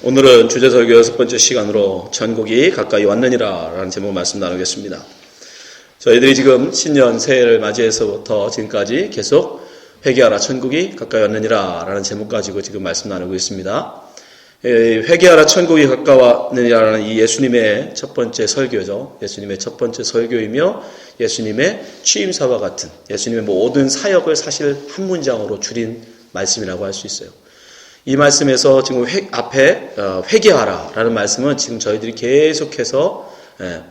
오늘은 주제설교 6번째 시간으로 천국이 가까이 왔느니라 라는 제목으로 말씀 나누겠습니다. 저희들이 지금 신년 새해를 맞이해서부터 지금까지 계속 회개하라 천국이 가까이 왔느니라 라는 제목 가지고 지금 말씀 나누고 있습니다. 회개하라 천국이 가까웠느니라 라는 이 예수님의 첫 번째 설교죠. 예수님의 첫 번째 설교이며 예수님의 취임사와 같은 예수님의 모든 사역을 사실 한 문장으로 줄인 말씀이라고 할 수 있어요. 이 말씀에서 지금 앞에 회개하라 라는 말씀은 지금 저희들이 계속해서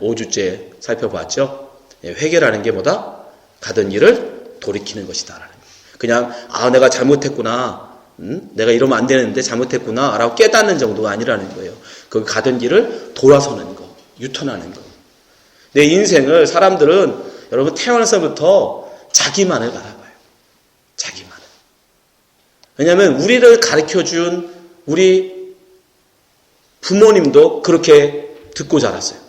5주째 살펴봤죠. 회개라는 게 뭐다? 가던 일을 돌이키는 것이다 라는 거예요. 그냥 내가 잘못했구나, 내가 이러면 안 되는데 잘못했구나 라고 깨닫는 정도가 아니라는 거예요. 그 가던 길을 돌아서는 거, 유턴하는 거. 내 인생을 사람들은 여러분 태어나서부터 자기만을 바라봐요. 자기만. 왜냐하면 우리를 가르쳐준 우리 부모님도 그렇게 듣고 자랐어요.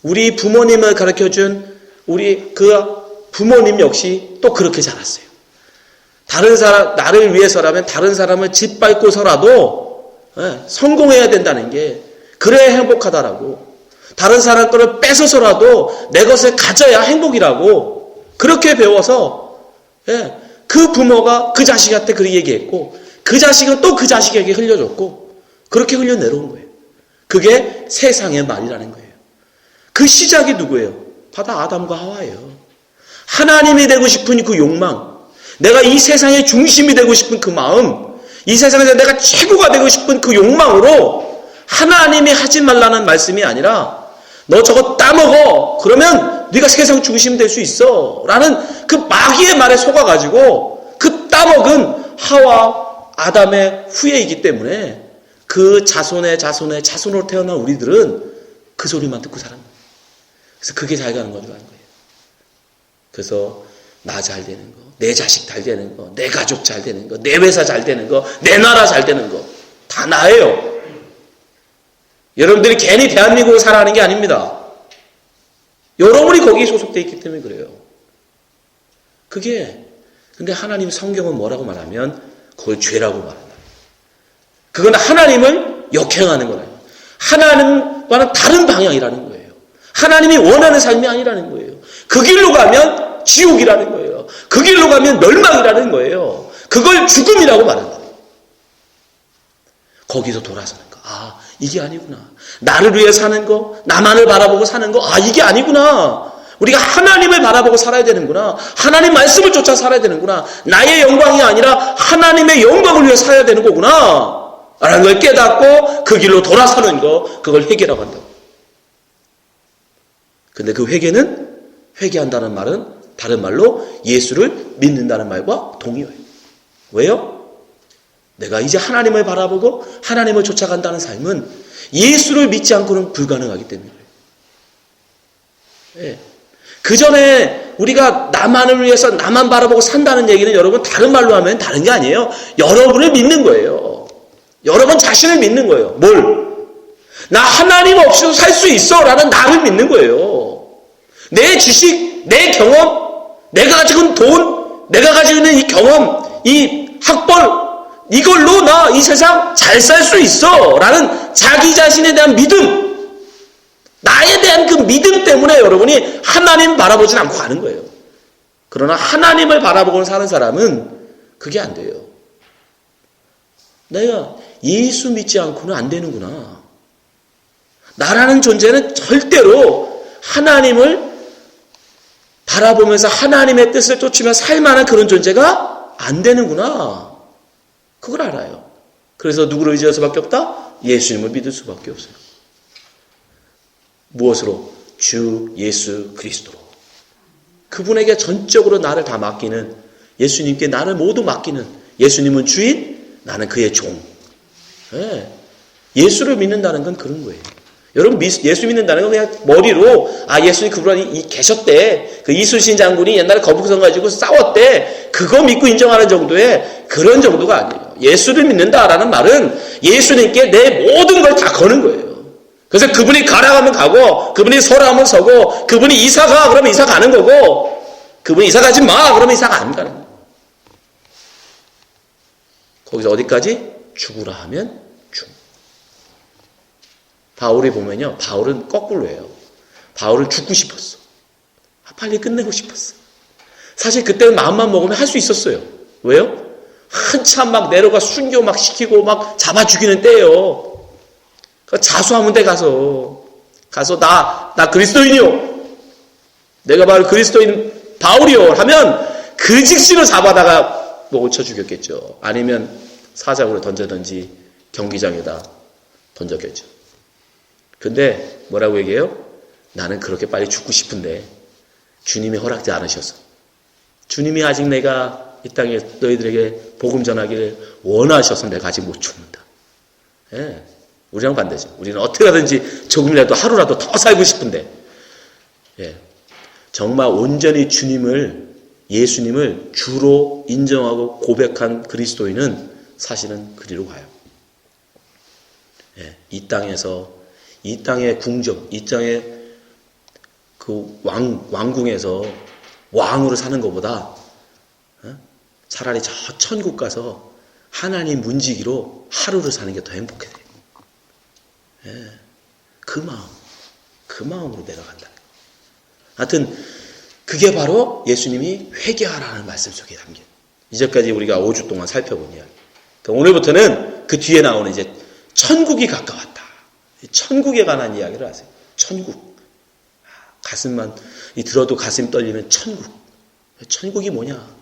우리 부모님을 가르쳐준 우리 그 부모님 역시 또 그렇게 자랐어요. 다른 사람, 나를 위해서라면 다른 사람을 짓밟고서라도 성공해야 된다는 게 그래야 행복하다라고, 다른 사람 거를 뺏어서라도 내 것을 가져야 행복이라고 그렇게 배워서 그 부모가 그 자식한테 그렇게 얘기했고 그 자식은 또 그 자식에게 흘려줬고 그렇게 흘려내려온 거예요. 그게 세상의 말이라는 거예요. 그 시작이 누구예요? 바로 아담과 하와예요. 하나님이 되고 싶은 그 욕망, 내가 이 세상의 중심이 되고 싶은 그 마음, 이 세상에서 내가 최고가 되고 싶은 그 욕망으로 하나님이 하지 말라는 말씀이 아니라 너 저거 따먹어, 그러면 네가 세상 중심 될 수 있어 라는 그 마귀의 말에 속아가지고 그 따먹은 하와 아담의 후예이기 때문에 그 자손의 자손으로 태어난 우리들은 그 소리만 듣고 살았는 거예요. 그래서 그게 잘 가는 건 줄 아는 거예요. 그래서 나 잘 되는 거, 내 자식 잘 되는 거, 내 가족 잘 되는 거, 내 회사 잘 되는 거, 내 나라 잘 되는 거 다 나예요. 여러분들이 괜히 대한민국을 살아가는 게 아닙니다. 여러분이 거기에 소속되어 있기 때문에 그래요. 근데 하나님 성경은 뭐라고 말하면 그걸 죄라고 말한다. 그건 하나님을 역행하는 거예요. 하나님과는 다른 방향이라는 거예요. 하나님이 원하는 삶이 아니라는 거예요. 그 길로 가면 지옥이라는 거예요. 그 길로 가면 멸망이라는 거예요. 그걸 죽음이라고 말한다. 거기서 돌아서는 거. 이게 아니구나. 나를 위해 사는 거, 나만을 바라보고 사는 거, 이게 아니구나. 우리가 하나님을 바라보고 살아야 되는구나. 하나님 말씀을 쫓아 살아야 되는구나. 나의 영광이 아니라 하나님의 영광을 위해 살아야 되는 거구나 라는 걸 깨닫고 그 길로 돌아서는 거, 그걸 회개라고 한다고. 근데 그 회개한다는 말은 다른 말로 예수를 믿는다는 말과 동의해요. 왜요? 내가 이제 하나님을 바라보고 하나님을 쫓아간다는 삶은 예수를 믿지 않고는 불가능하기 때문에 그래요. 그 전에 우리가 나만을 위해서 나만 바라보고 산다는 얘기는 여러분 다른 말로 하면 다른 게 아니에요. 여러분을 믿는 거예요. 여러분 자신을 믿는 거예요. 뭘? 나 하나님 없이도 살 수 있어 라는 나를 믿는 거예요. 내 지식, 내 경험, 내가 가지고 있는 돈, 내가 가지고 있는 이 경험, 이 학벌, 이걸로 나 이 세상 잘 살 수 있어 라는 자기 자신에 대한 믿음, 나에 대한 그 믿음 때문에 여러분이 하나님 바라보진 않고 가는 거예요. 그러나 하나님을 바라보고 사는 사람은 그게 안 돼요. 내가 예수 믿지 않고는 안 되는구나. 나라는 존재는 절대로 하나님을 바라보면서 하나님의 뜻을 쫓으며 살만한 그런 존재가 안 되는구나. 그걸 알아요. 그래서 누구를 의지할 수밖에 없다? 예수님을 믿을 수밖에 없어요. 무엇으로? 주 예수 그리스도로. 그분에게 전적으로 나를 다 맡기는, 예수님께 나를 모두 맡기는, 예수님은 주인, 나는 그의 종. 예수를 믿는다는 건 그런 거예요. 여러분, 예수 믿는다는 건 그냥 머리로 예수님 그분이 계셨대, 그 이순신 장군이 옛날에 거북선 가지고 싸웠대, 그거 믿고 인정하는 정도의 그런 정도가 아니에요. 예수를 믿는다라는 말은 예수님께 내 모든 걸 다 거는 거예요. 그래서 그분이 가라 하면 가고, 그분이 서라 하면 서고, 그분이 이사 가 그러면 이사 가는 거고, 그분이 이사 가지 마 그러면 이사가 안 가는 거예요. 거기서 어디까지? 죽으라 하면 죽. 바울이 보면요. 바울은 거꾸로 해요. 바울은 죽고 싶었어. 빨리 끝내고 싶었어. 사실 그때는 마음만 먹으면 할 수 있었어요. 왜요? 한참 막 내려가 순교 막 시키고 막 잡아 죽이는 때예요. 자수하면 돼 가서 나 그리스도인이요. 내가 바로 그리스도인 바울이요. 하면 그 즉시로 잡아다가 뭐 얹혀 죽였겠죠. 아니면 사자굴에 던져든지 경기장에다 던졌겠죠. 근데 뭐라고 얘기해요? 나는 그렇게 빨리 죽고 싶은데 주님이 허락지 않으셔서 주님이 아직 내가 이 땅에 너희들에게 복음 전하기를 원하셔서 내가 아직 못 죽는다. 예, 우리랑 반대죠. 우리는 어떻게 하든지 조금이라도 하루라도 더 살고 싶은데 예, 정말 온전히 예수님을 주로 인정하고 고백한 그리스도인은 사실은 그리로 가요. 예, 이 땅의 궁정, 이 땅의 그 왕궁에서 왕으로 사는 것보다 차라리 저 천국 가서 하나님 문지기로 하루를 사는 게 더 행복해. 예, 그 마음으로 내려간다. 하여튼 그게 바로 예수님이 회개하라는 말씀 속에 담긴. 이제까지 우리가 5주 동안 살펴본 이야기. 그러니까 오늘부터는 그 뒤에 나오는 이제 천국이 가까웠다. 천국에 관한 이야기를 하세요. 천국. 가슴만 들어도 가슴 떨리는 천국. 천국이 뭐냐?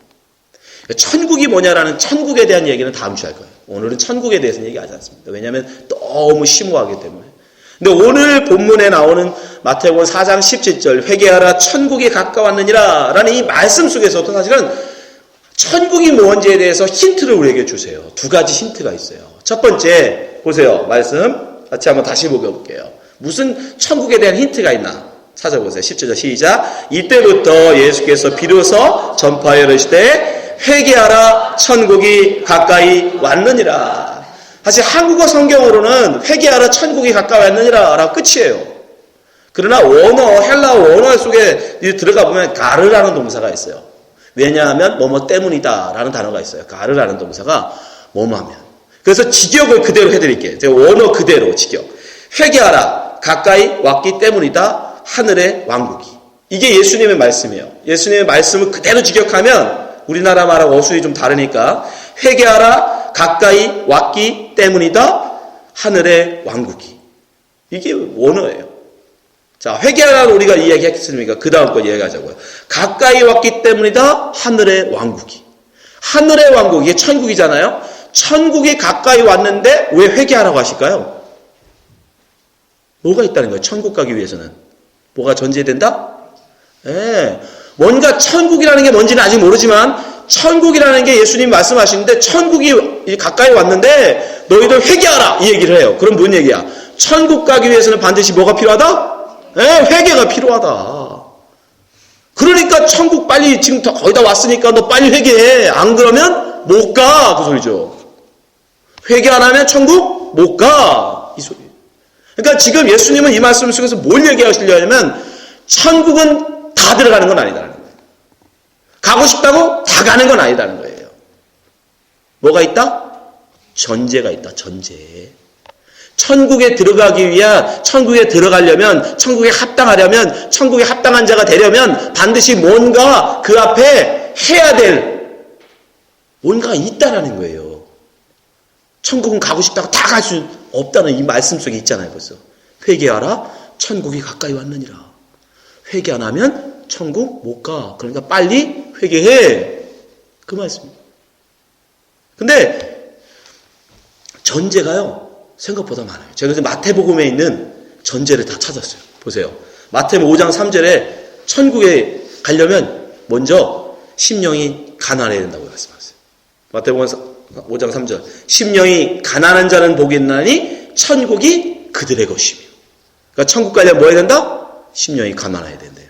천국이 뭐냐라는 천국에 대한 얘기는 다음 주에 할 거예요. 오늘은 천국에 대해서는 얘기하지 않습니다. 왜냐하면 너무 심오하기 때문에. 근데 오늘 본문에 나오는 마태복음 4장 17절 회개하라 천국이 가까웠느니라 라는 이 말씀 속에서도 사실은 천국이 뭔지에 대해서 힌트를 우리에게 주세요. 두 가지 힌트가 있어요. 첫 번째 보세요. 말씀 같이 한번 다시 먹어볼게요. 무슨 천국에 대한 힌트가 있나 찾아보세요. 10절 시작. 이때부터 예수께서 비로소 전파하여 이르시되 회개하라 천국이 가까이 왔느니라. 사실 한국어 성경으로는 회개하라 천국이 가까이 왔느니라 라고 끝이에요. 그러나 헬라어 원어 속에 들어가 보면 가르라는 동사가 있어요. 왜냐하면 뭐뭐 때문이다 라는 단어가 있어요. 가르라는 동사가 뭐뭐하면. 그래서 직역을 그대로 해드릴게요. 제가 원어 그대로 직역. 회개하라 가까이 왔기 때문이다 하늘의 왕국이. 이게 예수님의 말씀이에요. 예수님의 말씀을 그대로 직역하면 우리나라 말하고 어순이 좀 다르니까 회개하라 가까이 왔기 때문이다 하늘의 왕국이. 이게 원어예요. 자, 회개하라고 우리가 이야기했으니까 그 다음 거 이야기하자고요. 가까이 왔기 때문이다 하늘의 왕국이. 하늘의 왕국, 이게 천국이잖아요. 천국이 가까이 왔는데 왜 회개하라고 하실까요? 뭐가 있다는 거예요? 천국 가기 위해서는. 뭐가 전제된다? 예. 뭔가 천국이라는 게 뭔지는 아직 모르지만 천국이라는 게 예수님 말씀하시는데 천국이 가까이 왔는데 너희들 회개하라 이 얘기를 해요. 그럼 뭔 얘기야? 천국 가기 위해서는 반드시 뭐가 필요하다? 예, 회개가 필요하다. 그러니까 천국 빨리 지금 거의 다 왔으니까 너 빨리 회개해. 안 그러면 못 가. 그 소리죠. 회개 안 하면 천국 못 가. 이 소리. 그러니까 지금 예수님은 이 말씀 속에서 뭘 얘기하시려면 천국은 다 들어가는 건 아니다라는 거예요. 가고 싶다고 다 가는 건 아니다는 거예요. 뭐가 있다? 전제가 있다. 전제. 천국에 들어가려면, 천국에 합당하려면, 천국에 합당한 자가 되려면 반드시 뭔가 그 앞에 해야 될 뭔가가 있다라는 거예요. 천국은 가고 싶다고 다 갈 수 없다는 이 말씀 속에 있잖아요. 벌써. 회개하라 천국이 가까이 왔느니라. 회개 안 하면 천국 못 가. 그러니까 빨리 회개해. 그 말씀입니다. 근데 전제가요. 생각보다 많아요. 제가 그래서 마태복음에 있는 전제를 다 찾았어요. 보세요. 마태복음 5장 3절에 천국에 가려면 먼저 심령이 가난해야 된다고 말씀하셨어요. 마태복음 5장 3절. 심령이 가난한 자는 복이 있나니 천국이 그들의 것이며. 그러니까 천국 가려면 뭐 해야 된다? 심령이 가난해야 된대요.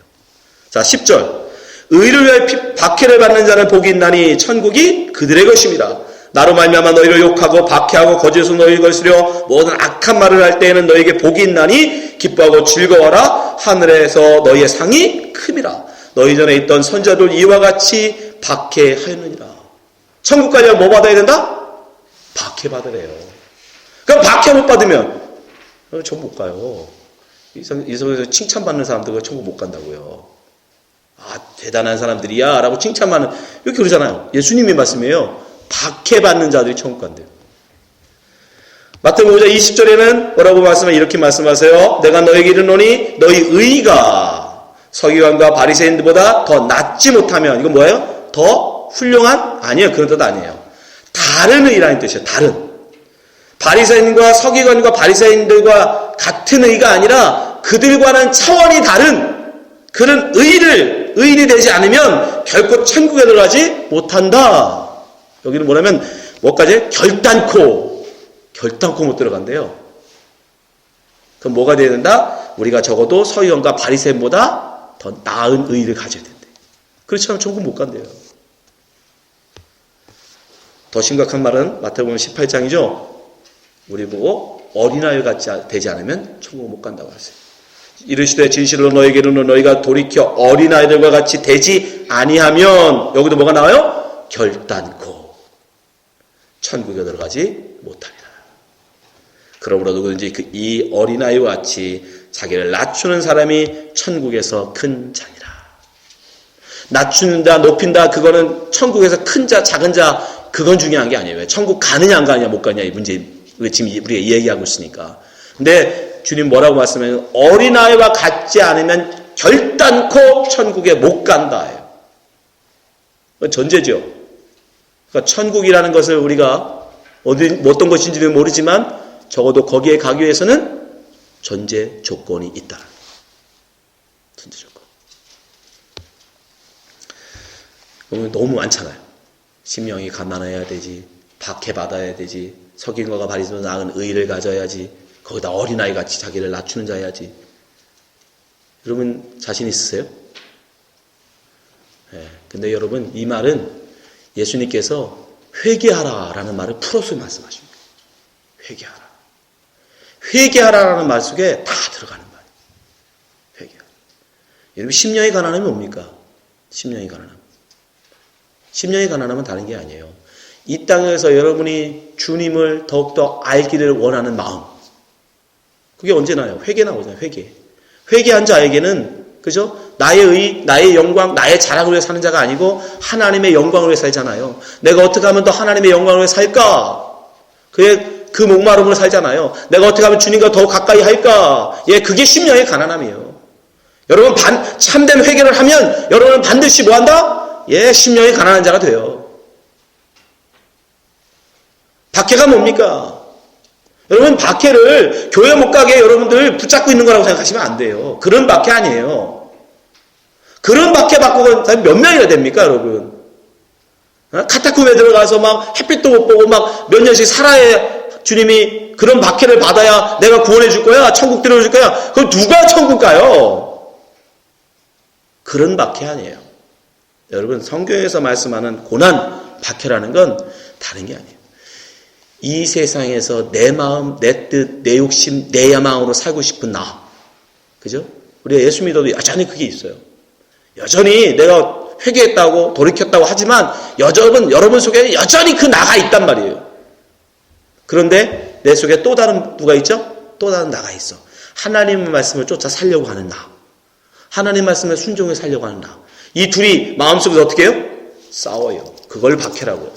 자, 10절. 의를 위하여 박해를 받는 자는 복이 있나니 천국이 그들의 것입니다. 나로 말미암아 너희를 욕하고 박해하고 거짓으로 너희를 걸으려 모든 악한 말을 할 때에는 너희에게 복이 있나니 기뻐하고 즐거워라. 하늘에서 너희의 상이 큼이라. 너희 전에 있던 선자들 이와 같이 박해하였느니라. 천국 가려면 뭐 받아야 된다? 박해 받으래요. 그럼 박해 못 받으면 천국 못 가요. 이성에서 칭찬받는 사람들은 천국 못 간다고요. 아, 대단한 사람들이야 라고 칭찬받는, 이렇게 그러잖아요. 예수님이 말씀이에요. 박해받는 자들이 천국 간대요. 마태복음 5장 20절에는 뭐라고 말씀하세요? 이렇게 말씀하세요. 내가 너에게 이르노니 너희 의가 서기관과 바리새인들보다 더 낫지 못하면, 이건 뭐예요? 더 훌륭한? 아니에요. 그런 뜻 아니에요. 다른 의라는 뜻이에요. 다른. 바리새인과 서기관과 바리새인들과 같은 의가 아니라 그들과는 차원이 다른 그런 의인이 되지 않으면 결코 천국에 들어가지 못한다. 여기는 뭐냐면 뭐까지? 결단코 못 들어간대요. 그럼 뭐가 되어야 된다? 우리가 적어도 서기관과 바리새인보다 더 나은 의를 가져야 된대. 그렇지 않으면 천국 못 간대요. 더 심각한 말은 마태복음 18장이죠. 우리 보고 어린아이 같이 되지 않으면 천국 못 간다고 하세요. 이르시되 진실로 너에게 이르노니 너희가 돌이켜 어린아이들과 같이 되지 아니하면, 여기도 뭐가 나와요? 결단코 천국에 들어가지 못하리라. 그러므로 누구든지 이 어린아이와 같이 자기를 낮추는 사람이 천국에서 큰 자니라. 낮춘다, 높인다, 그거는 천국에서 큰 자, 작은 자, 그건 중요한 게 아니에요. 천국 가느냐 안 가느냐 못 가느냐 이 문제, 지금 우리가 얘기하고 있으니까. 근데 주님 뭐라고 말씀해요? 어린아이와 같지 않으면 결단코 천국에 못 간다. 그건 전제죠. 그러니까 천국이라는 것을 우리가 어떤 것인지는 모르지만 적어도 거기에 가기 위해서는 전제 조건이 있다. 전제 조건. 너무 많잖아요. 심령이 가난해야 되지, 박해받아야 되지, 서기관과 바리새인보다 나은 의를 가져야지, 거기다 어린아이 같이 자기를 낮추는 자야지. 여러분 자신 있으세요? 네. 근데 여러분 이 말은 예수님께서 회개하라라는 말을 풀어서 말씀하십니다. 회개하라. 회개하라라는 말 속에 다 들어가는 말이에요. 회개하라. 여러분 심령이 가난하면 뭡니까? 심령이 가난하면. 심령이 가난하면 다른 게 아니에요. 이 땅에서 여러분이 주님을 더욱더 알기를 원하는 마음. 그게 언제 나요? 회개 나오잖아요. 회개. 회개한 자에게는, 그죠? 나의 영광, 나의 자랑을 위해 사는 자가 아니고 하나님의 영광을 위해 살잖아요. 내가 어떻게 하면 더 하나님의 영광을 위해 살까? 그 목마름으로 살잖아요. 내가 어떻게 하면 주님과 더 가까이 할까? 예, 그게 심령의 가난함이에요. 여러분 참된 회개를 하면 여러분은 반드시 뭐한다? 예, 심령이 가난한 자가 돼요. 박해가 뭡니까? 여러분 박해를 교회 못 가게 여러분들 붙잡고 있는 거라고 생각하시면 안 돼요. 그런 박해 아니에요. 그런 박해 받고 간 사람이 몇 명이나 됩니까, 여러분? 카타콤에 들어가서 막 햇빛도 못 보고 막 몇 년씩 살아야 주님이 그런 박해를 받아야 내가 구원해 줄 거야, 천국 들어줄 거야. 그럼 누가 천국 가요? 그런 박해 아니에요. 여러분 성경에서 말씀하는 고난, 박해라는 건 다른 게 아니에요. 이 세상에서 내 마음, 내 뜻, 내 욕심, 내 야망으로 살고 싶은 나. 그죠? 우리가 예수 믿어도 여전히 그게 있어요. 여전히 내가 회개했다고 돌이켰다고 하지만 여러분 속에는 여전히 그 나가 있단 말이에요. 그런데 내 속에 또 다른 누가 있죠? 또 다른 나가 있어. 하나님의 말씀을 쫓아 살려고 하는 나. 하나님 말씀에 순종해 살려고 하는 나. 이 둘이 마음속에서 어떻게 해요? 싸워요. 그걸 박해라고요.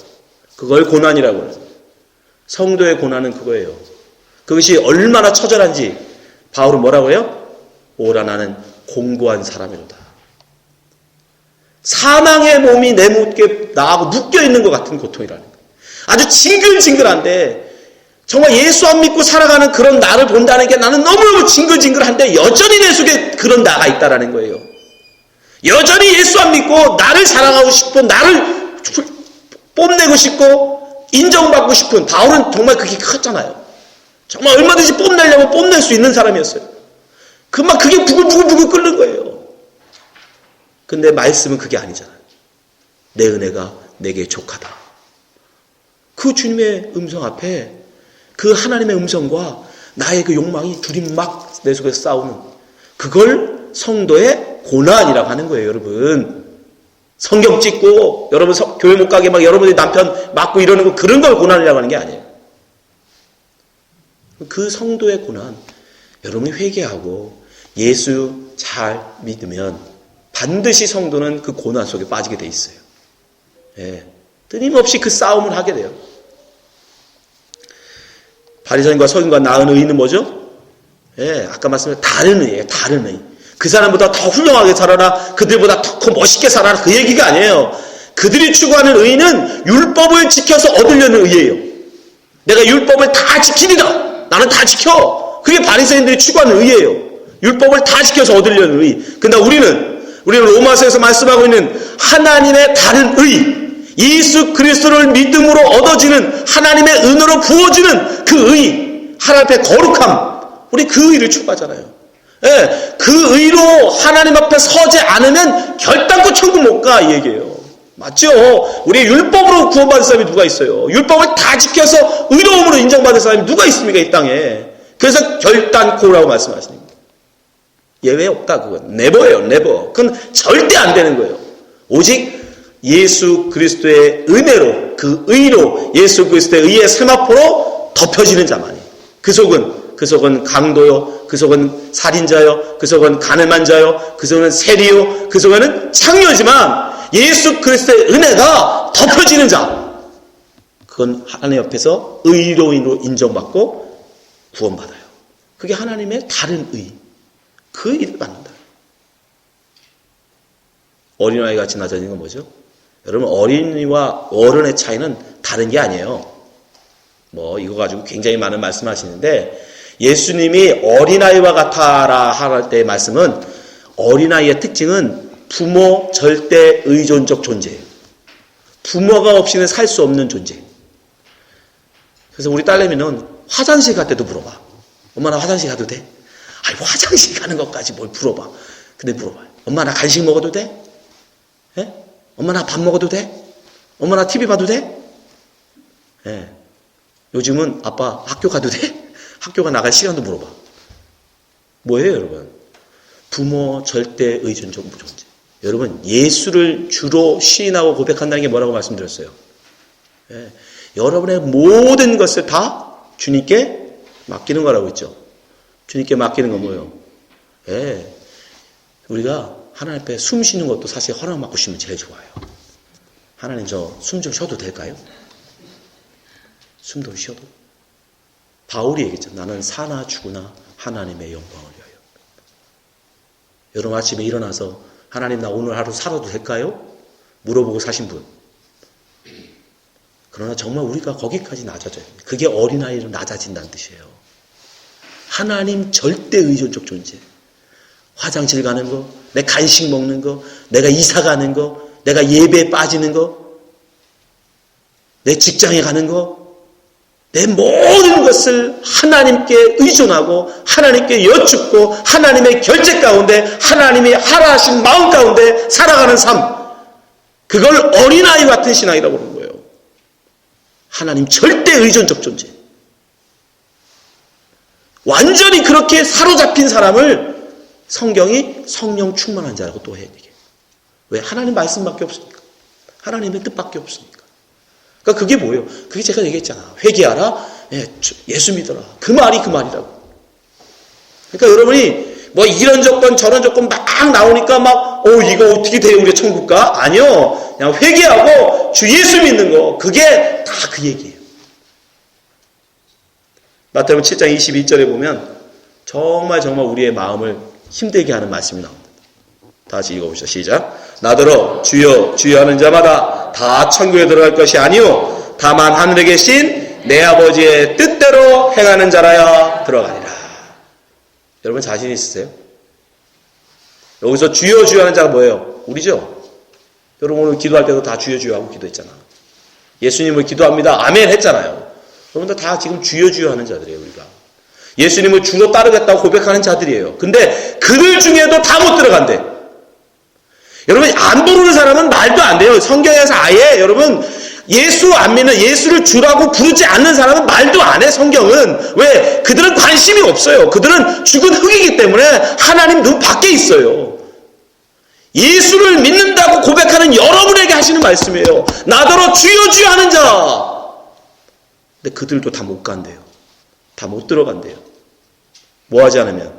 그걸 고난이라고 해요. 성도의 고난은 그거예요. 그것이 얼마나 처절한지 바울은 뭐라고 해요? 오라 나는 공고한 사람이로다. 사망의 몸이 내 목에 나하고 묶여있는 것 같은 고통이라는 거예요. 아주 징글징글한데 정말 예수 안 믿고 살아가는 그런 나를 본다는 게 나는 너무너무 징글징글한데 여전히 내 속에 그런 나가 있다는 거예요. 여전히 예수 안 믿고 나를 자랑하고 싶고 나를 뽐내고 싶고 인정받고 싶은 바울은 정말 그게 컸잖아요. 정말 얼마든지 뽐내려면 뽐낼 수 있는 사람이었어요. 그만 그게 부글부글 끓는 거예요. 근데 말씀은 그게 아니잖아요. 내 은혜가 내게 족하다. 그 주님의 음성 앞에 그 하나님의 음성과 나의 그 욕망이 둘이 막 내 속에서 싸우는 그걸 성도의 고난이라고 하는 거예요, 여러분. 성경 찍고 여러분 교회 못 가게 막 여러분의 남편 맞고 이러는 거 그런 걸 고난이라고 하는 게 아니에요. 그 성도의 고난, 여러분이 회개하고 예수 잘 믿으면 반드시 성도는 그 고난 속에 빠지게 돼 있어요. 예, 끊임없이 그 싸움을 하게 돼요. 바리새인과 서기관과 나은 의인은 뭐죠? 예, 아까 말씀드린 다른 의예요. 다른 의. 그 사람보다 더 훌륭하게 살아라. 그들보다 더 멋있게 살아라. 그 얘기가 아니에요. 그들이 추구하는 의는 율법을 지켜서 얻으려는 의예요. 내가 율법을 다 지키리라. 나는 다 지켜. 그게 바리새인들이 추구하는 의예요. 율법을 다 지켜서 얻으려는 의. 근데 우리는 로마서에서 말씀하고 있는 하나님의 다른 의, 예수 그리스도를 믿음으로 얻어지는 하나님의 은혜로 부어지는 그 의, 하나님 앞에 거룩함, 우리 그 의를 추구하잖아요. 예, 그 의로 하나님 앞에 서지 않으면 결단코 천국 못 가, 이 얘기예요. 맞죠? 우리 율법으로 구원받은 사람이 누가 있어요? 율법을 다 지켜서 의로움으로 인정받은 사람이 누가 있습니까, 이 땅에? 그래서 결단코라고 말씀하시는 거예요. 예외 없다, 그건. 네버예요, 네버. 그건 절대 안 되는 거예요. 오직 예수 그리스도의 은혜로, 그 의로, 예수 그리스도의 의의 세마포로 덮여지는 자만이. 그 속은 강도요, 그 속은 살인자요, 그 속은 가늠한 자요, 그 속은 세리요, 그 속에는 창녀지만 예수 그리스도의 은혜가 덮여지는 자, 그건 하나님 옆에서 의로인으로 인정받고 구원받아요. 그게 하나님의 다른 의, 그 의를 받는다. 어린아이 같이 낮아지는 건 뭐죠? 여러분, 어린이와 어른의 차이는 다른 게 아니에요. 이거 가지고 굉장히 많은 말씀하시는데, 예수님이 어린아이와 같아라 할 때의 말씀은, 어린아이의 특징은 부모 절대 의존적 존재예요. 부모가 없이는 살 수 없는 존재. 그래서 우리 딸내미는 화장실 갈 때도 물어봐. 엄마, 나 화장실 가도 돼? 아이, 화장실 가는 것까지 뭘 물어봐. 근데 물어봐요. 엄마, 나 간식 먹어도 돼? 예? 엄마, 나 밥 먹어도 돼? 엄마, 나 TV 봐도 돼? 예. 요즘은 아빠 학교 가도 돼? 학교가 나갈 시간도 물어봐. 뭐예요, 여러분? 부모 절대 의존적 존재. 여러분, 예수를 주로 시인하고 고백한다는 게 뭐라고 말씀드렸어요? 예. 여러분의 모든 것을 다 주님께 맡기는 거라고 했죠. 주님께 맡기는 건 뭐예요? 예. 우리가 하나님 앞에 숨 쉬는 것도 사실 허락받고 쉬면 제일 좋아요. 하나님, 저 숨 좀 쉬어도 될까요? 숨도 쉬어도. 바울이 얘기했죠. 나는 사나 죽으나 하나님의 영광을 위하여. 여러분, 아침에 일어나서 하나님, 나 오늘 하루 살아도 될까요? 물어보고 사신 분. 그러나 정말 우리가 거기까지 낮아져야 됩니다. 그게 어린아이로 낮아진다는 뜻이에요. 하나님 절대 의존적 존재. 화장실 가는 거, 내 간식 먹는 거, 내가 이사 가는 거, 내가 예배에 빠지는 거, 내 직장에 가는 거, 내 모든 것을 하나님께 의존하고 하나님께 여쭙고 하나님의 결제 가운데 하나님이 하라 하신 마음 가운데 살아가는 삶, 그걸 어린아이 같은 신앙이라고 부르는 거예요. 하나님 절대 의존적 존재. 완전히 그렇게 사로잡힌 사람을 성경이 성령 충만한 자라고 또 해야 되게. 왜? 하나님 말씀밖에 없으니까. 하나님의 뜻밖에 없으니까. 그러니까 그게 뭐예요? 그게 제가 얘기했잖아. 회개하라. 예수 믿어라. 그 말이 그 말이라고. 그러니까 여러분이 이런 조건 저런 조건 막 나오니까 이거 어떻게 돼요? 우리 천국 가? 아니요. 그냥 회개하고 주 예수 믿는 거. 그게 다 그 얘기예요. 마태복음 7장 21절에 보면 정말 우리의 마음을 힘들게 하는 말씀이 나옵니다. 다 같이 읽어보시죠. 시작. 나더러 주여 주여 하는 자마다 다 천국에 들어갈 것이 아니요 다만 하늘에 계신 내 아버지의 뜻대로 행하는 자라야 들어가리라. 여러분 자신 있으세요? 여기서 주여 주여 하는 자가 뭐예요? 우리죠? 여러분 오늘 기도할 때도 다 주여 주여 하고 기도했잖아. 예수님을 기도합니다. 아멘 했잖아요. 여러분들 다 지금 주여 주여 하는 자들이에요. 우리가 예수님을 주로 따르겠다고 고백하는 자들이에요. 근데 그들 중에도 다 못 들어간대. 여러분 안 부르는 사람은 말도 안 돼요. 성경에서 아예 여러분 예수 안 믿는, 예수를 주라고 부르지 않는 사람은 말도 안 해. 성경은. 왜? 그들은 관심이 없어요. 그들은 죽은 흙이기 때문에 하나님 눈 밖에 있어요. 예수를 믿는다고 고백하는 여러분에게 하시는 말씀이에요. 나더러 주여 주여 하는 자. 근데 그들도 다 못 간대요. 다 못 들어간대요. 뭐 하지 않으면?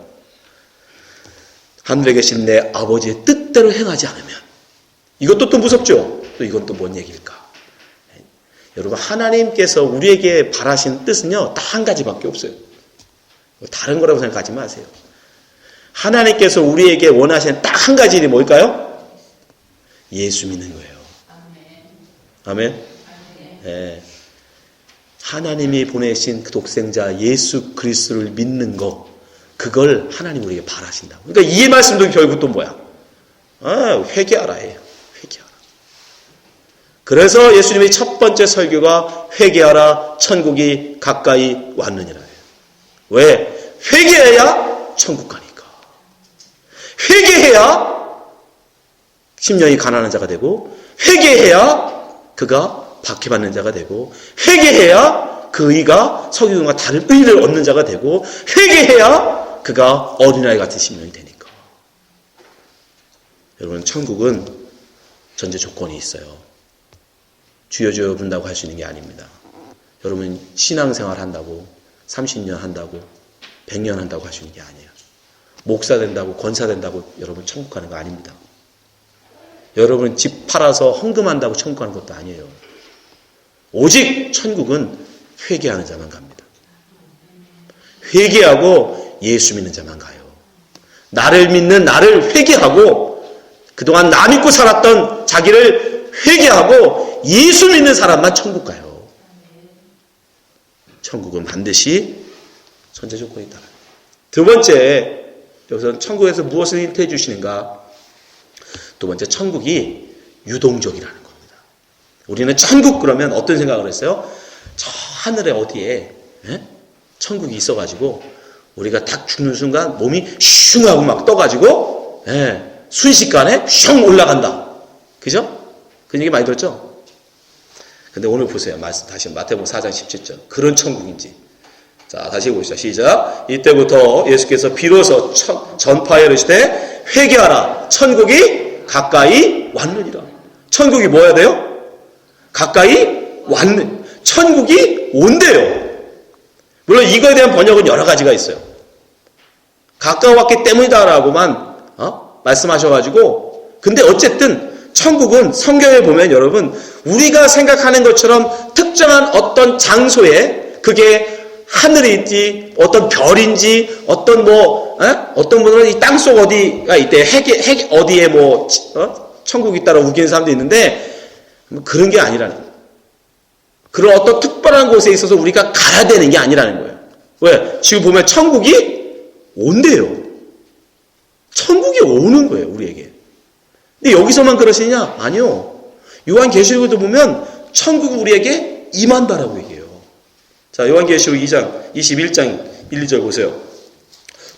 하늘에 계신 내 아버지의 뜻대로 행하지 않으면. 이것도 또 무섭죠? 또 이건 또 뭔 얘기일까? 여러분, 하나님께서 우리에게 바라신 뜻은요, 딱 한 가지밖에 없어요. 다른 거라고 생각하지 마세요. 하나님께서 우리에게 원하시는 딱 한 가지 일이 뭘까요? 예수 믿는 거예요. 아멘? 네. 하나님이 보내신 그 독생자 예수 그리스도를 믿는 거, 그걸 하나님 우리에게 바라신다고. 그러니까 이 말씀도 결국 또 뭐야? 회개하라 해요. 회개하라. 그래서 예수님의 첫 번째 설교가 회개하라, 천국이 가까이 왔느니라 해요. 왜? 회개해야 천국 가니까. 회개해야 심령이 가난한 자가 되고, 회개해야 그가 박해받는 자가 되고, 회개해야 그 의가 서기관과 다른 의를 얻는 자가 되고, 회개해야 그가 어린아이 같은 심령이 되니까. 여러분, 천국은 전제 조건이 있어요. 주여 주여 부른다고 할 수 있는 게 아닙니다. 여러분, 신앙생활 한다고 30년 한다고 100년 한다고 할 수 있는 게 아니에요. 목사 된다고 권사 된다고 여러분 천국 가는 거 아닙니다. 여러분 집 팔아서 헌금한다고 천국 가는 것도 아니에요. 오직 천국은 회개하는 자만 갑니다. 회개하고 예수 믿는 자만 가요. 나를 믿는 나를 회개하고 그동안 나 믿고 살았던 자기를 회개하고 예수 믿는 사람만 천국 가요. 천국은 반드시 전제 조건이 있다. 두 번째, 여기서 천국에서 무엇을 힌트해 주시는가? 두 번째, 천국이 유동적이라는 겁니다. 우리는 천국 그러면 어떤 생각을 했어요? 저 하늘에 어디에 천국이 있어가지고 우리가 딱 죽는 순간 몸이 슝 하고 막 떠가지고 순식간에 슝 올라간다. 그죠? 그 얘기 많이 들었죠? 근데 오늘 보세요. 말씀 다시 마태복음 4장 17절. 그런 천국인지. 자, 다시 보시죠. 시작. 이때부터 예수께서 비로소 전파에 이르시되 회개하라. 천국이 가까이 왔느니라. 천국이 뭐 해야 돼요? 가까이 왔는. 천국이 온대요. 물론 이거에 대한 번역은 여러 가지가 있어요. 가까웠기 때문이다라고만 말씀하셔가지고, 근데 어쨌든 천국은 성경에 보면 여러분 우리가 생각하는 것처럼 특정한 어떤 장소에, 그게 하늘에 있지 어떤 별인지 어떤 어떤 분은 이 땅속 어디가 있대, 핵 어디에 천국이 있다라고 우기는 사람도 있는데, 그런 게 아니라는 거예요. 그런 어떤 특별한 곳에 있어서 우리가 가야 되는 게 아니라는 거예요. 왜? 지금 보면 천국이 온대요. 천국이 오는 거예요, 우리에게. 근데 여기서만 그러시냐? 아니요. 요한계시록에도 보면 천국이 우리에게 임한다라고 얘기해요. 자, 요한계시록 2장 21장 1, 2절 보세요.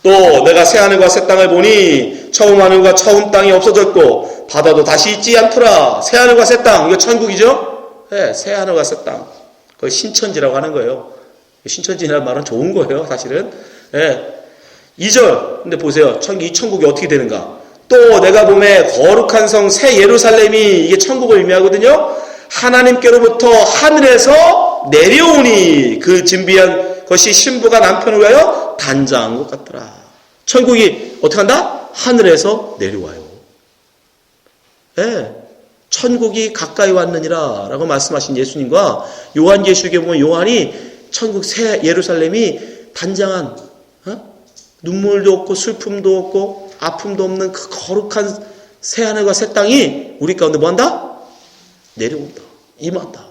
또 내가 새 하늘과 새 땅을 보니 처음 하늘과 처음 땅이 없어졌고 바다도 다시 있지 않더라. 새 하늘과 새 땅, 이거 천국이죠? 네, 새 하늘과 새 땅. 그걸 신천지라고 하는 거예요. 신천지라는 말은 좋은 거예요, 사실은. 네. 2절. 근데 보세요. 이 천국이 어떻게 되는가? 또 내가 보매 거룩한 성 새 예루살렘이, 이게 천국을 의미하거든요. 하나님께로부터 하늘에서 내려오니 그 진비한 것이 신부가 남편을 위하여 단장한 것 같더라. 천국이 어떻게 한다? 하늘에서 내려와요. 네. 천국이 가까이 왔느니라 라고 말씀하신 예수님과 요한계시록에 보면 요한이 천국 새 예루살렘이 단장한, 눈물도 없고 슬픔도 없고 아픔도 없는 그 거룩한 새 하늘과 새 땅이 우리 가운데 뭐 한다? 내려온다. 임한다.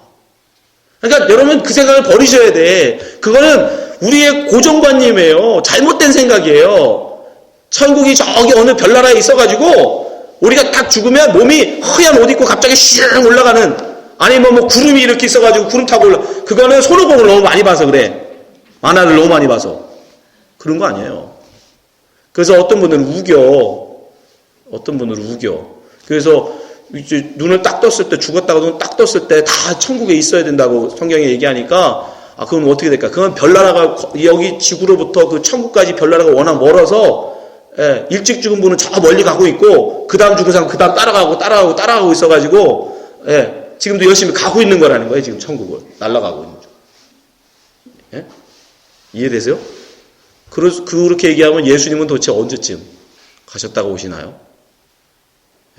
그러니까 여러분 그 생각을 버리셔야 돼. 그거는 우리의 고정관념이에요. 잘못된 생각이에요. 천국이 저기 어느 별나라에 있어가지고 우리가 딱 죽으면 몸이 허연 옷 입고 갑자기 슉 올라가는, 아니면 뭐 구름이 이렇게 있어가지고 구름 타고 그거는 손오공을 너무 많이 봐서 그래. 만화를 너무 많이 봐서. 그런 거 아니에요. 그래서 어떤 분들은 우겨. 그래서 이제 눈을 딱 떴을 때, 죽었다가 눈 딱 떴을 때 다 천국에 있어야 된다고 성경에 얘기하니까, 그럼 어떻게 될까? 그건 별나라가, 여기 지구로부터 그 천국까지 별나라가 워낙 멀어서, 일찍 죽은 분은 저 멀리 가고 있고, 그 다음 죽은 사람 그 다음 따라가고 있어가지고, 지금도 열심히 가고 있는 거라는 거예요, 지금 천국을. 날아가고 있는 중. 이해되세요? 그렇게 얘기하면 예수님은 도대체 언제쯤 가셨다가 오시나요?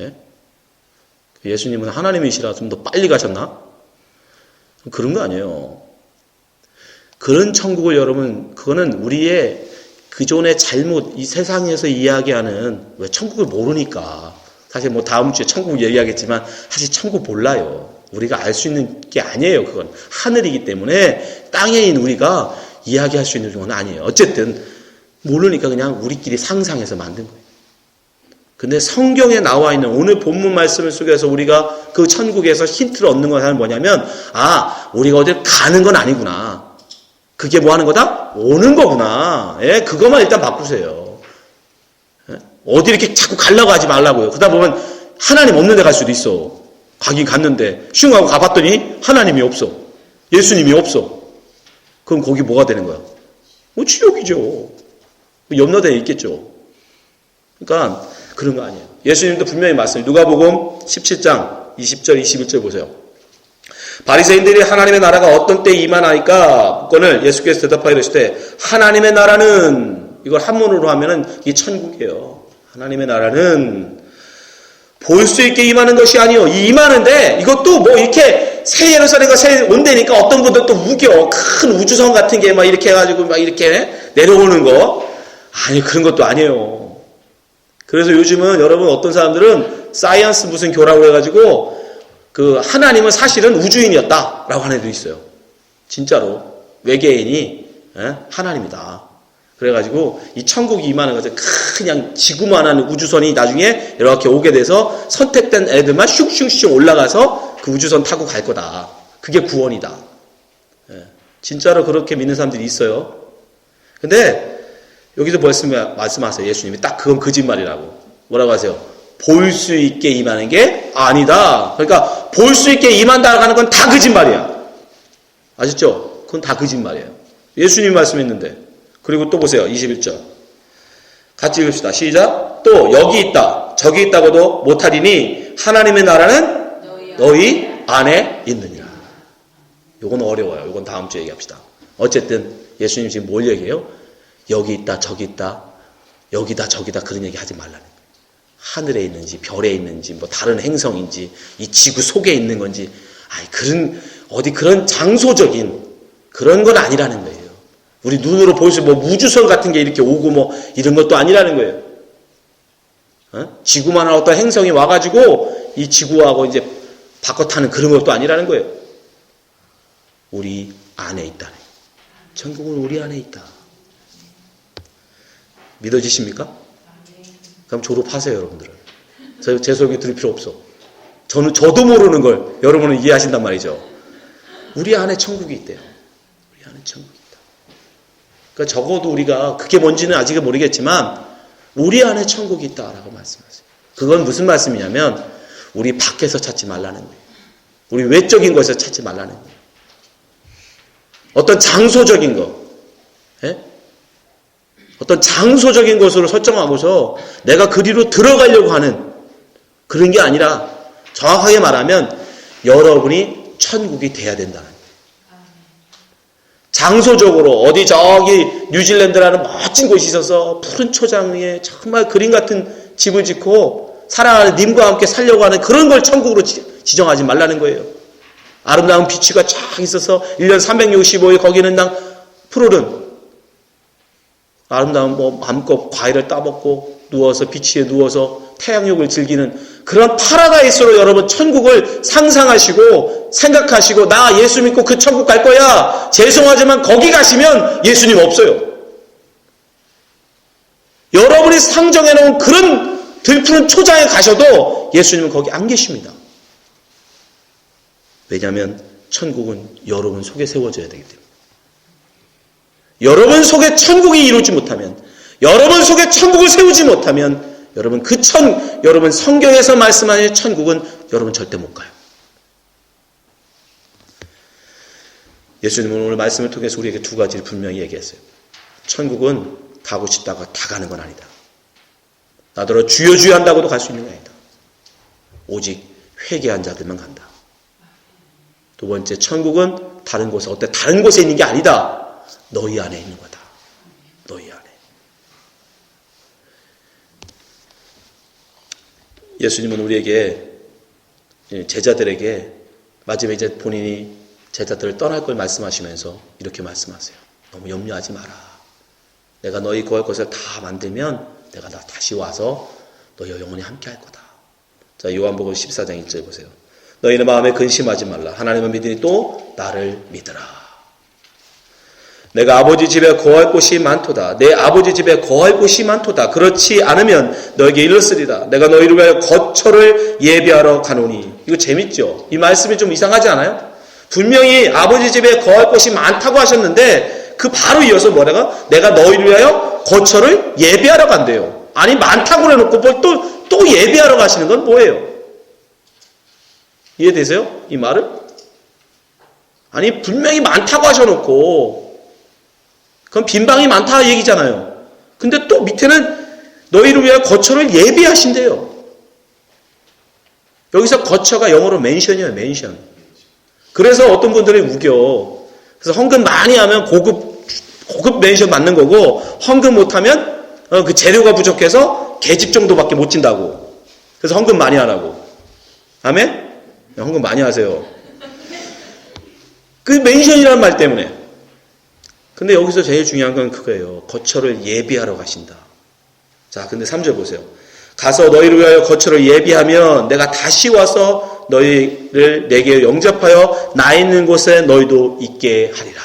예? 예수님은 하나님이시라 좀 더 빨리 가셨나? 그런 거 아니에요. 그런 천국을 여러분, 그거는 우리의 그존의 잘못, 이 세상에서 이야기하는, 왜 천국을 모르니까. 사실 뭐 다음 주에 천국 얘기하겠지만, 사실 천국 몰라요. 우리가 알 수 있는 게 아니에요. 그건 하늘이기 때문에 땅에 있는 우리가 이야기할 수 있는 건 아니에요. 어쨌든 모르니까 그냥 우리끼리 상상해서 만든 거예요. 근데 성경에 나와 있는 오늘 본문 말씀 속에서 우리가 그 천국에서 힌트를 얻는 것은 뭐냐면, 우리가 어딜 가는 건 아니구나. 그게 뭐 하는 거다? 오는 거구나. 예, 그것만 일단 바꾸세요. 예? 어디 이렇게 자꾸 가려고 하지 말라고요. 그러다 보면 하나님 없는 데 갈 수도 있어. 가긴 갔는데 슝하고 가봤더니 하나님이 없어. 예수님이 없어. 그럼 거기 뭐가 되는 거야? 지옥이죠. 염라대에 있겠죠. 그러니까 그런 거 아니에요. 예수님도 분명히 말씀해요. 누가복음 17장 20절 21절 보세요. 바리새인들이 하나님의 나라가 어떤 때에 임하나이까 묻거늘 예수께서 대답하여 이르시되 하나님의 나라는, 이걸 한문으로 하면은 이게 천국이에요. 하나님의 나라는 볼 수 있게 임하는 것이 아니요. 임하는데 이것도 뭐 이렇게 새 예루살렘과 새 온대니까 어떤 분들 또 우겨. 큰 우주선 같은 게 막 이렇게 해가지고 막 이렇게 내려오는 거. 아니, 그런 것도 아니에요. 그래서 요즘은 여러분 어떤 사람들은 사이언스 무슨 교라고 해가지고 그 하나님은 사실은 우주인이었다라고 하는 애도 있어요. 진짜로 외계인이 하나님이다. 그래가지고 이 천국이 임하는 것을 그냥 지구만한 우주선이 나중에 이렇게 오게 돼서 선택된 애들만 슉슉슉 올라가서 그 우주선 타고 갈 거다. 그게 구원이다. 진짜로 그렇게 믿는 사람들이 있어요. 근데 여기서 말씀하세요. 예수님이 딱 그건 거짓말이라고. 뭐라고 하세요? 볼 수 있게 임하는 게 아니다. 그러니까 볼 수 있게 임한다고 하는 건 다 거짓말이야. 아셨죠? 그건 다 거짓말이에요. 예수님이 말씀했는데. 그리고 또 보세요. 21절. 같이 읽읍시다. 시작. 또 여기 있다 저기 있다고도 못하리니 하나님의 나라는 너희 안에 있느니라. 요건 어려워요. 요건 다음 주에 얘기합시다. 어쨌든 예수님 지금 뭘 얘기해요? 여기 있다 저기 있다 여기다 저기다 그런 얘기 하지 말라는 거예요. 하늘에 있는지 별에 있는지 뭐 다른 행성인지 이 지구 속에 있는 건지 그런 장소적인 그런 건 아니라는 거예요. 우리 눈으로 볼 수 뭐 우주선 같은 게 이렇게 오고 뭐 이런 것도 아니라는 거예요. 지구만한 어떤 행성이 와가지고 이 지구하고 이제 바꿔 타는 그런 것도 아니라는 거예요. 우리 안에 있다. 천국은 우리 안에 있다. 믿어지십니까? 그럼 졸업하세요, 여러분들은. 제 소개 들을 필요 없어. 저도 모르는 걸 여러분은 이해하신단 말이죠. 우리 안에 천국이 있대요. 우리 안에 천국이 있다. 그러니까 적어도 우리가 그게 뭔지는 아직은 모르겠지만 우리 안에 천국이 있다라고 말씀하세요. 그건 무슨 말씀이냐면 우리 밖에서 찾지 말라는 거예요. 우리 외적인 것에서 찾지 말라는 거예요. 어떤 장소적인 거, 어떤 장소적인 것으로 설정하고서 내가 그리로 들어가려고 하는 그런 게 아니라 정확하게 말하면 여러분이 천국이 돼야 된다는 거예요. 장소적으로 어디 저기 뉴질랜드라는 멋진 곳이 있어서 푸른 초장 위에 정말 그림 같은 집을 짓고 사랑하는 님과 함께 살려고 하는 그런 걸 천국으로 지정하지 말라는 거예요. 아름다운 비치가 쫙 있어서 1년 365일 거기는 푸르른 아름다운 마음껏 과일을 따먹고 누워서 비치에 누워서 태양욕을 즐기는 그런 파라다이스로 여러분 천국을 상상하시고 생각하시고 나 예수 믿고 그 천국 갈 거야. 죄송하지만 거기 가시면 예수님 없어요. 여러분이 상정해 놓은 그런 들푸른 초장에 가셔도 예수님은 거기 안 계십니다. 왜냐하면 천국은 여러분 속에 세워져야 되기 때문에. 여러분 속에 천국이 이루지 못하면, 여러분 속에 천국을 세우지 못하면 여러분 성경에서 말씀하는 천국은 여러분 절대 못 가요. 예수님은 오늘 말씀을 통해서 우리에게 두 가지를 분명히 얘기했어요. 천국은 가고 싶다고 다 가는 건 아니다. 나더러 주여 주여 한다고도 갈 수 있는 게 아니다. 오직 회개한 자들만 간다. 두 번째, 천국은 다른 곳에 있는 게 아니다. 너희 안에 있는 거다. 너희 안에. 예수님은 우리에게, 제자들에게 마지막에 이제 본인이 제자들을 떠날 걸 말씀하시면서 이렇게 말씀하세요. 너무 염려하지 마라. 내가 너희 구할 것을 다 만들면 내가 다시 와서 너희와 영원히 함께 할 거다. 자, 요한복음 14장 1절 보세요. 너희는 마음에 근심하지 말라. 하나님을 믿으니 또 나를 믿으라. 내가 아버지 집에 거할 곳이 많도다. 내 아버지 집에 거할 곳이 많도다. 그렇지 않으면 너에게 이르렀으리라. 내가 너희를 위하여 거처를 예비하러 가노니. 이거 재밌죠? 이 말씀이 좀 이상하지 않아요? 분명히 아버지 집에 거할 곳이 많다고 하셨는데 그 바로 이어서 뭐라가? 내가 너희를 위하여 거처를 예비하러 간대요. 아니 많다고 해놓고 뭘 또 예비하러 가시는 건 뭐예요? 이해되세요? 이 말을? 아니 분명히 많다고 하셔놓고 그건 빈방이 많다 얘기잖아요. 근데 또 밑에는 너희를 위하여 거처를 예비하신대요. 여기서 거처가 영어로 맨션이에요. 맨션. 그래서 어떤 분들이 우겨. 그래서 헌금 많이 하면 고급 맨션 맞는 거고 헌금 못하면 그 재료가 부족해서 계집 정도밖에 못 진다고. 그래서 헌금 많이 하라고. 아멘? 헌금 많이 하세요. 그 맨션이라는 말 때문에. 근데 여기서 제일 중요한 건 그거예요. 거처를 예비하러 가신다. 자, 근데 3절 보세요. 가서 너희를 위하여 거처를 예비하면 내가 다시 와서 너희를 내게 영접하여 나 있는 곳에 너희도 있게 하리라.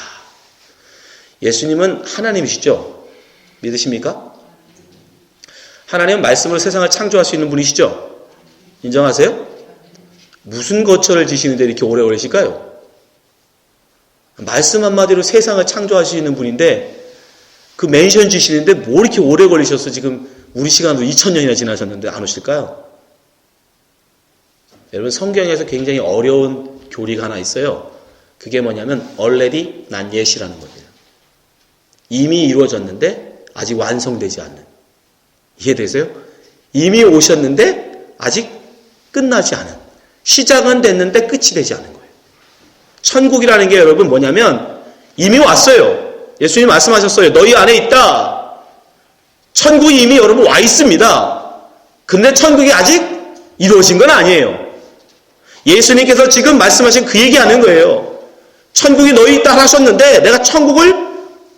예수님은 하나님이시죠? 믿으십니까? 하나님은 말씀으로 세상을 창조할 수 있는 분이시죠? 인정하세요? 무슨 거처를 지시는데 이렇게 오래 걸리실까요? 말씀 한마디로 세상을 창조하시는 분인데 그 맨션 지시는데 뭐 이렇게 오래 걸리셔서 지금 우리 시간도 2000년이나 지나셨는데 안 오실까요? 여러분 성경에서 굉장히 어려운 교리가 하나 있어요. 그게 뭐냐면 already not yet이라는 거예요. 이미 이루어졌는데 아직 완성되지 않는. 이해되세요? 이미 오셨는데 아직 끝나지 않은. 시작은 됐는데 끝이 되지 않은 거예요. 천국이라는 게 여러분 뭐냐면 이미 왔어요. 예수님 말씀하셨어요. 너희 안에 있다. 천국이 이미 여러분 와 있습니다. 근데 천국이 아직 이루어진 건 아니에요. 예수님께서 지금 말씀하신 그 얘기하는 거예요. 천국이 너희 있다 하셨는데 내가 천국을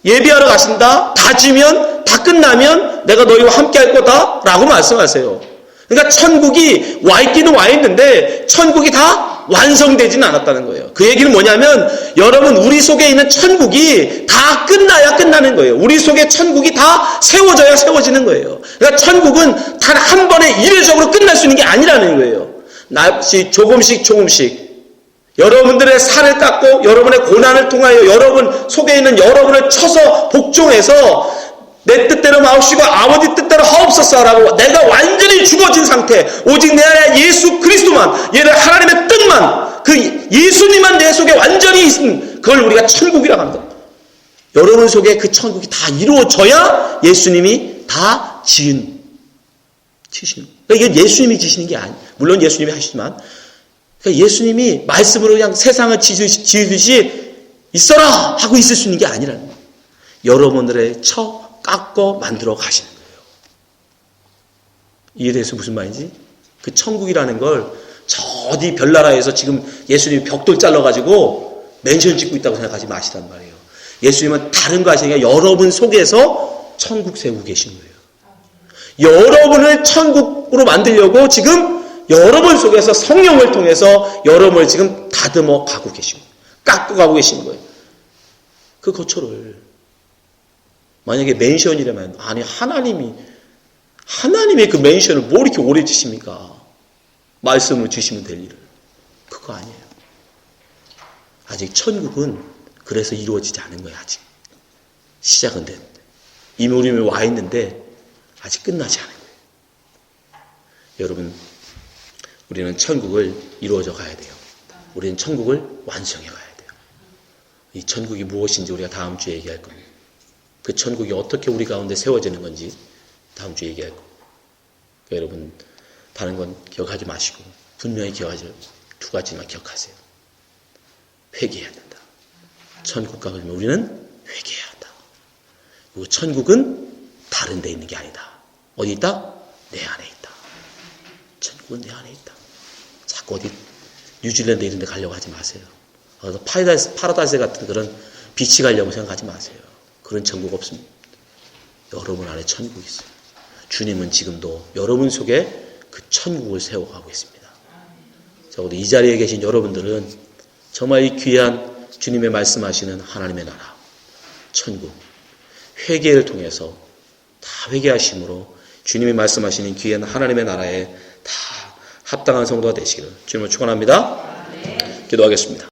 예비하러 가신다. 다 지면 다 끝나면 내가 너희와 함께 할 거다 라고 말씀하세요. 그러니까 천국이 와 있기는 와 있는데 천국이 다 완성되지는 않았다는 거예요. 그 얘기는 뭐냐면 여러분 우리 속에 있는 천국이 다 끝나야 끝나는 거예요. 우리 속에 천국이 다 세워져야 세워지는 거예요. 그러니까 천국은 단 한 번에 이례적으로 끝날 수 있는 게 아니라는 거예요. 조금씩 여러분들의 살을 깎고 여러분의 고난을 통하여 여러분 속에 있는 여러분을 쳐서 복종해서 내 뜻대로 마옵시고 아버지 뜻대로 하옵소서라고 내가 완전히 죽어진 상태 오직 내 안에 예수 그리스도만 얘를 하나님의 뜻만 그 예수님만 내 속에 완전히 있는 그걸 우리가 천국이라고 합니다. 여러분 속에 그 천국이 다 이루어져야 예수님이 다 지시는 그러니까 이게 예수님이 지시는 게 아니에요. 물론 예수님이 하시지만 그러니까 예수님이 말씀으로 그냥 세상을 지으듯이 있어라 하고 있을 수 있는 게 아니라는 거예요. 여러분들의 깎고 만들어 가시는 거예요. 이해돼서 무슨 말인지? 그 천국이라는 걸 저 어디 별나라에서 지금 예수님이 벽돌 잘라가지고 맨션 짓고 있다고 생각하지 마시란 말이에요. 예수님은 다른 거 하시니까 여러분 속에서 천국 세우고 계신 거예요. 여러분을 천국으로 만들려고 지금 여러분 속에서 성령을 통해서 여러분을 지금 다듬어 가고 계신 거예요. 깎고 가고 계신 거예요. 그 거처를 만약에 맨션이라면 아니 하나님의 그 맨션을 뭐 이렇게 오래 지십니까? 말씀으로 주시면 될 일을. 그거 아니에요. 아직 천국은 그래서 이루어지지 않은 거예요. 아직. 시작은 됐는데. 이미 우리 와 있는데 아직 끝나지 않은 거예요. 여러분 우리는 천국을 이루어져 가야 돼요. 우리는 천국을 완성해 가야 돼요. 이 천국이 무엇인지 우리가 다음 주에 얘기할 겁니다. 그 천국이 어떻게 우리 가운데 세워지는 건지 다음 주에 얘기할 겁니다. 그러니까 여러분 다른 건 기억하지 마시고 분명히 기억하죠. 두 가지만 기억하세요. 회개해야 된다. 천국과 그러면 우리는 회개해야 한다. 그리고 천국은 다른 데 있는 게 아니다. 어디 있다? 내 안에 있다. 천국은 내 안에 있다. 자꾸 어디 뉴질랜드 이런 데 가려고 하지 마세요. 파라다이스 같은 그런 비치 가려고 생각하지 마세요. 그런 천국 없습니다. 여러분 안에 천국이 있어요. 주님은 지금도 여러분 속에 그 천국을 세워가고 있습니다. 적어도 이 자리에 계신 여러분들은 정말 이 귀한 주님의 말씀하시는 하나님의 나라, 천국, 회개를 통해서 다 회개하심으로 주님이 말씀하시는 귀한 하나님의 나라에 다 합당한 성도가 되시기를 주님을 축원합니다. 기도하겠습니다.